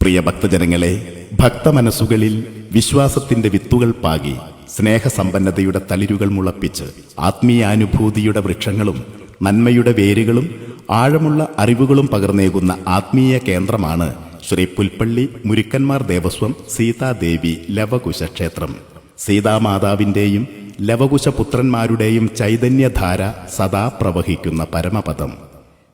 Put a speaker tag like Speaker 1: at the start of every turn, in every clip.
Speaker 1: പ്രിയ ഭക്തജനങ്ങളെ, ഭക്തമനസ്സുകളിൽ വിശ്വാസത്തിന്റെ വിത്തുകൾ പാകി സ്നേഹസമ്പന്നതയുടെ തളിരുകൾ മുളപ്പിച്ച് ആത്മീയാനുഭൂതിയുടെ വൃക്ഷങ്ങളും നന്മയുടെ വേരുകളും ആഴമുള്ള അറിവുകളും പകർന്നേകുന്ന ആത്മീയ കേന്ദ്രമാണ് ശ്രീ പുൽപ്പള്ളി മുരുക്കന്മാർ ദേവസ്വം സീതാദേവി ലവകുശ ക്ഷേത്രം. സീതാമാതാവിന്റെയും ലവകുശപുത്രന്മാരുടെയും ചൈതന്യധാര സദാ പ്രവഹിക്കുന്ന പരമപദം.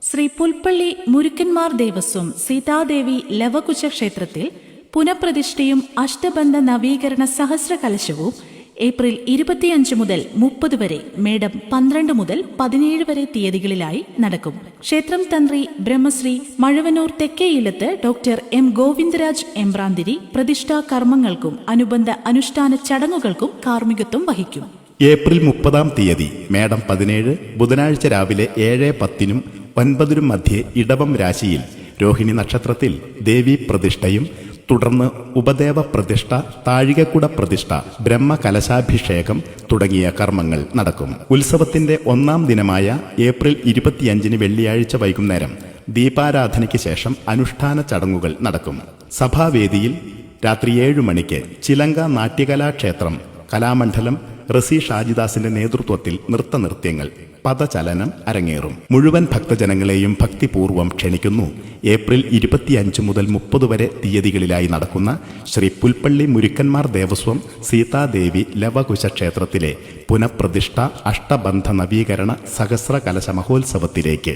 Speaker 2: ശ്രീ പുൽപ്പള്ളി മുരുക്കന്മാർ ദേവസ്വം സീതാദേവി ലവകുശ ക്ഷേത്രത്തിൽ പുനഃപ്രതിഷ്ഠയും അഷ്ടബന്ധ നവീകരണ സഹസ്രകലശവും ഏപ്രിൽ 25 മുതൽ 30 വരെ, മേടം 12 മുതൽ 17 വരെ തീയതികളിലായി നടക്കും. ക്ഷേത്രം തന്ത്രി ബ്രഹ്മശ്രീ മഴവന്നൂർ തെക്കേയിലത്ത് ഡോക്ടർ എം ഗോവിന്ദരാജ് എമ്പ്രാന്തിരി പ്രതിഷ്ഠാ കർമ്മങ്ങൾക്കും അനുബന്ധ അനുഷ്ഠാന ചടങ്ങുകൾക്കും കാർമ്മികത്വം വഹിക്കും.
Speaker 1: ഏപ്രിൽ 30 തീയതി മേടം 17 ബുധനാഴ്ച രാവിലെ 7:10 9 മധ്യേ ഇടവം രാശിയിൽ രോഹിണി നക്ഷത്രത്തിൽ ദേവീ പ്രതിഷ്ഠയും തുടർന്ന് ഉപദേവ പ്രതിഷ്ഠ, താഴികക്കുട പ്രതിഷ്ഠ, ബ്രഹ്മകലശാഭിഷേകം തുടങ്ങിയ കർമ്മങ്ങൾ നടക്കും. ഉത്സവത്തിന്റെ 1-ാം ദിനമായ ഏപ്രിൽ 25 വെള്ളിയാഴ്ച വൈകുന്നേരം ദീപാരാധനയ്ക്ക് ശേഷം അനുഷ്ഠാന ചടങ്ങുകൾ നടക്കും. സഭാവേദിയിൽ രാത്രി 7 മണിക്ക് ചിലങ്ക നാട്യകലാക്ഷേത്രം കലാമണ്ഡലം റസി ഷാജിദാസിന്റെ നേതൃത്വത്തിൽ നൃത്തനൃത്യങ്ങൾ, പദചലനം അരങ്ങേറും. മുഴുവൻ ഭക്തജനങ്ങളെയും ഭക്തിപൂർവ്വം ക്ഷണിക്കുന്നു. ഏപ്രിൽ 25 മുതൽ 30 വരെ തീയതികളിലായി നടക്കുന്ന ശ്രീ പുൽപ്പള്ളി മുരുക്കന്മാർ ദേവസ്വം സീതാദേവി ലവകുശ ക്ഷേത്രത്തിലെ പുനഃപ്രതിഷ്ഠ അഷ്ടബന്ധ നവീകരണ സഹസ്രകലശ മഹോത്സവത്തിലേക്ക്.